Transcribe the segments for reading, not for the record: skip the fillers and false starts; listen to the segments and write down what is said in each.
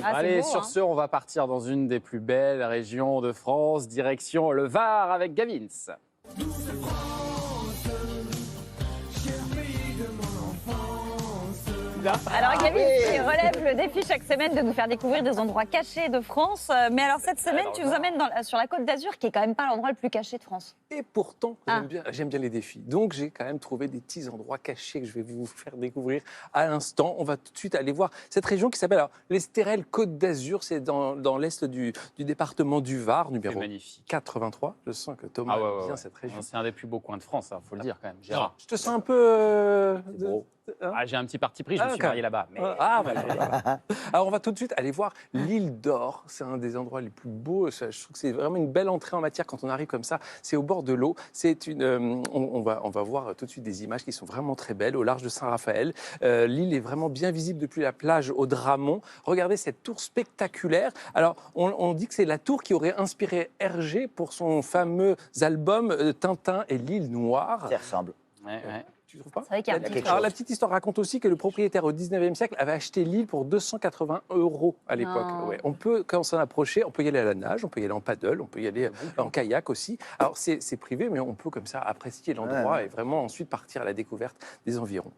Ah, Allez, beau, sur ce, on va partir dans une des plus belles régions de France, direction le Var avec Gavins. Alors Gavin, tu relèves le défi chaque semaine de nous faire découvrir des endroits cachés de France. Mais alors cette semaine, tu nous emmènes sur la Côte d'Azur, qui est quand même pas l'endroit le plus caché de France. Et pourtant, j'aime bien les défis. Donc, j'ai quand même trouvé des petits endroits cachés que je vais vous faire découvrir à l'instant. On va tout de suite aller voir cette région qui s'appelle l'Estérel Côte d'Azur. C'est dans l'est du département du Var, numéro Magnifique. 83. Je sens que Thomas aime bien cette région. C'est un des plus beaux coins de France, il faut le dire quand même. Gérard. Je te sens un peu... J'ai un petit parti pris, je me suis marié là-bas. Mais... Voilà. Alors, on va tout de suite aller voir l'île d'Or. C'est un des endroits les plus beaux. Je trouve que c'est vraiment une belle entrée en matière quand on arrive comme ça. C'est au bord de l'eau. On va voir tout de suite des images qui sont vraiment très belles au large de Saint-Raphaël. L'île est vraiment bien visible depuis la plage au Dramont. Regardez cette tour spectaculaire. Alors, on dit que c'est la tour qui aurait inspiré Hergé pour son fameux album Tintin et l'île Noire. Ça ressemble. Ouais. Tu trouves pas? C'est vrai qu'il y a un petit... Alors, la petite histoire raconte aussi que le propriétaire au 19e siècle avait acheté l'île pour 280 € à l'époque. Non. Ouais. On peut, quand on s'en approcher, on peut y aller à la nage, on peut y aller en paddle, on peut y aller en kayak aussi. Alors, c'est privé, mais on peut comme ça apprécier l'endroit et vraiment ensuite partir à la découverte des environs.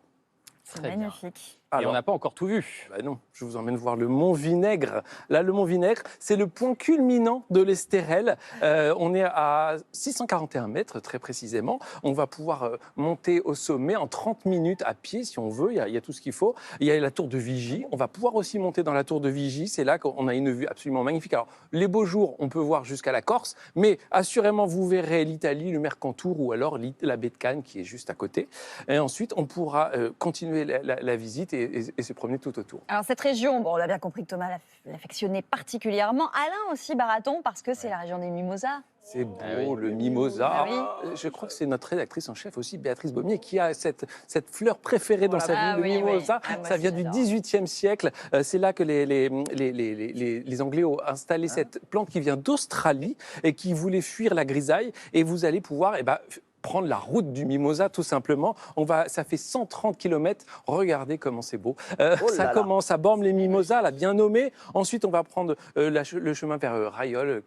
C'est magnifique. Et on n'a pas encore tout vu. Bah non, je vous emmène voir le Mont Vinaigre. Là, le Mont Vinaigre, c'est le point culminant de l'Estérel. On est à 641 mètres, très précisément. On va pouvoir monter au sommet en 30 minutes à pied, si on veut. Il y a tout ce qu'il faut. Il y a la tour de Vigie. On va pouvoir aussi monter dans la tour de Vigie. C'est là qu'on a une vue absolument magnifique. Alors, les beaux jours, on peut voir jusqu'à la Corse, mais assurément, vous verrez l'Italie, le Mercantour ou alors la baie de Cannes, qui est juste à côté. Et ensuite, on pourra continuer la visite et se promener tout autour. Alors cette région, bon, on a bien compris que Thomas l'affectionnait particulièrement. Alain aussi, Baraton, parce que c'est la région des mimosas. C'est beau, le mimosa. Ah oui. Je crois que c'est notre rédactrice en chef aussi, Béatrice Baumier, qui a cette fleur préférée dans sa vie, le mimosa. Ah, moi Ça vient aussi, du j'adore. XVIIIe siècle. C'est là que les Anglais ont installé cette plante qui vient d'Australie et qui voulait fuir la grisaille. Et vous allez pouvoir... prendre la route du mimosa, tout simplement. Ça fait 130 km. Regardez comment c'est beau. Ça commence à Bormes-les-Mimosas, là, bien nommé. Ensuite, on va prendre le chemin vers Rayol,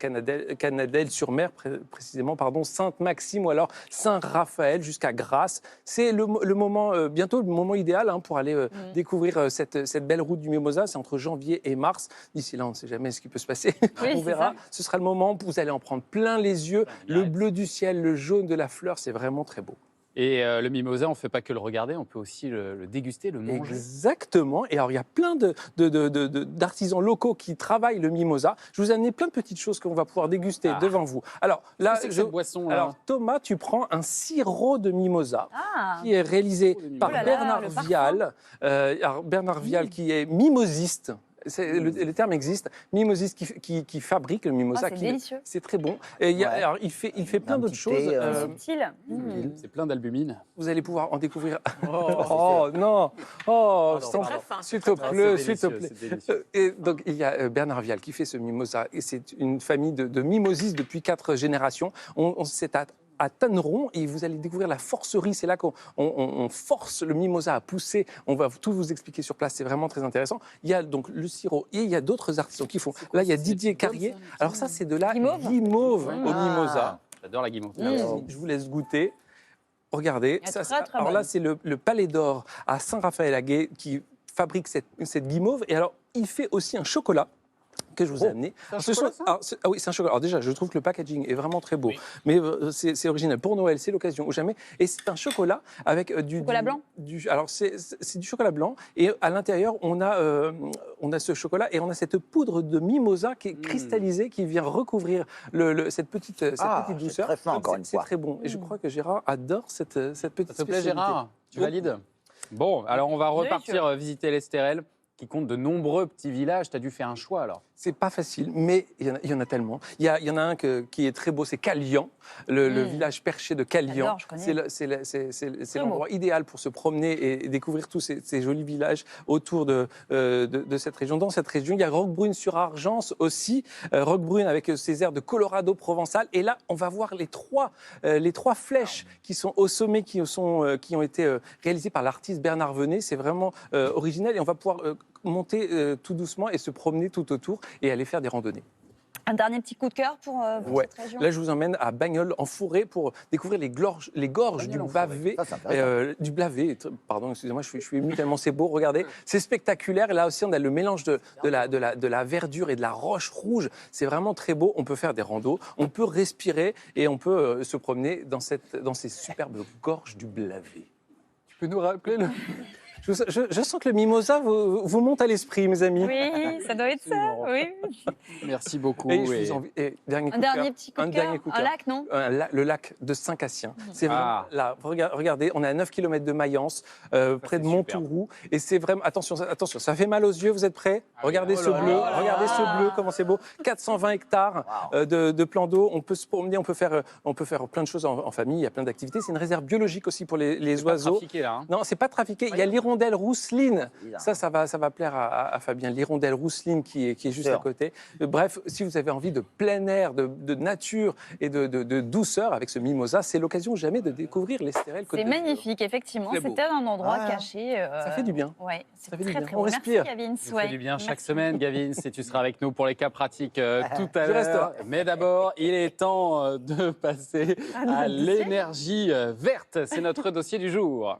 Canadelle-sur-Mer, précisément, Sainte-Maxime ou alors Saint-Raphaël jusqu'à Grasse. C'est le moment, bientôt le moment idéal pour aller découvrir cette belle route du mimosa. C'est entre janvier et mars. D'ici là, on ne sait jamais ce qui peut se passer. Oui, On verra. Ce sera le moment où vous allez en prendre plein les yeux. Le bleu du ciel, le jaune de la fleur, c'est vraiment très beau. Et le mimosa, on ne fait pas que le regarder, on peut aussi le déguster, le manger. Exactement. Et alors, il y a plein d'artisans locaux qui travaillent le mimosa. Je vous ai amené plein de petites choses qu'on va pouvoir déguster devant vous. Alors, là, cette boisson, là. Alors, Thomas, tu prends un sirop de mimosa qui est réalisé par Bernard Vial. Bernard Vial, qui est mimosiste. Le terme existe, mimosiste qui fabrique le mimosa. C'est délicieux. C'est très bon. Et alors, il fait plein d'autres choses. Subtil. C'est plein d'albumine. Vous allez pouvoir en découvrir. Oh non. Oh, s'il te plaît. Et donc, il y a Bernard Vial qui fait ce mimosa. Et c'est une famille de mimosistes depuis 4 générations. C'est à Tanneron, et vous allez découvrir la forcerie. C'est là qu'on force le mimosa à pousser. On va tout vous expliquer sur place. C'est vraiment très intéressant. Il y a donc le sirop et il y a d'autres artisans qui font. Là, il y a Didier Carrier. Alors ça, c'est de la guimauve au mimosa. J'adore la guimauve. Je vous laisse goûter. Regardez. Très Alors là, c'est le Palais d'Or à Saint-Raphaël-Laguet qui fabrique cette guimauve. Et alors, il fait aussi un chocolat que je vous ai amené. Oui, c'est un chocolat. Alors déjà, je trouve que le packaging est vraiment très beau, mais c'est original. Pour Noël, c'est l'occasion ou jamais. Et c'est un chocolat avec du chocolat blanc. Alors c'est du chocolat blanc et à l'intérieur on a ce chocolat et on a cette poudre de mimosa qui est cristallisée, qui vient recouvrir cette petite douceur. Très fin, encore une C'est fois. très bon. Et je crois que Gérard adore cette petite Ça te plaît, spécialité. Gérard? Tu valides? Bon, alors on va repartir visiter l'Estérel, qui compte de nombreux petits villages. Tu as dû faire un choix alors. C'est pas facile, mais il y en a tellement. Il y en a un qui est très beau, c'est Calian, le village perché de Calian. C'est l'endroit idéal pour se promener et découvrir tous ces jolis villages autour de cette région. Dans cette région, il y a Roquebrune-sur-Argence aussi, Roquebrune avec ses airs de Colorado provençal. Et là, on va voir les trois flèches qui sont au sommet, qui ont été réalisées par l'artiste Bernard Venet. C'est vraiment original et on va pouvoir monter tout doucement et se promener tout autour et aller faire des randonnées. Un dernier petit coup de cœur pour Ouais. cette région. Là, je vous emmène à Bagnols en forêt pour découvrir les gorges du Blavet. Du Blavet, pardon, excusez-moi, je suis ému tellement c'est beau. Regardez, c'est spectaculaire. Et là aussi, on a le mélange de la verdure et de la roche rouge. C'est vraiment très beau. On peut faire des randos, on peut respirer et on peut se promener dans ces superbes gorges du Blavet. Tu peux nous rappeler le... Je sens que le mimosa vous monte à l'esprit, mes amis. Oui, ça doit être ça. Oui. Merci beaucoup. Et je vous dernier coup Un de cœur. dernier petit coup de cœur. Un lac, non? Le lac de Saint-Cassien. C'est vraiment là. Regardez, on est à 9 km de Mayence, près de Montouroux. Et c'est vraiment. Attention, ça fait mal aux yeux, vous êtes prêts? Regardez ce bleu, regardez ce bleu, comment c'est beau. 420 hectares de plans d'eau. On peut se promener, on peut faire plein de choses en famille. Il y a plein d'activités. C'est une réserve biologique aussi pour les oiseaux. Pas trafiqué, là, hein. Non, c'est pas trafiqué. Il y a l'hirondelle rousseline. Ça va plaire à Fabien. L'hirondelle rousseline qui est juste à côté. Bref, si vous avez envie de plein air, de nature et de douceur avec ce mimosa, c'est l'occasion jamais de découvrir l'Estérel Côte C'est d'Azur. magnifique, effectivement. Très beau. C'était un endroit caché. Ça fait du bien. Ouais, c'est Ça fait du très bien. très On beau. respire. Merci, Gavin. Ça fait du bien chaque semaine, Gavin, si tu seras avec nous pour les cas pratiques tout à Je reste l'heure. là. Mais d'abord, il est temps de passer à l'énergie verte. C'est notre dossier du jour.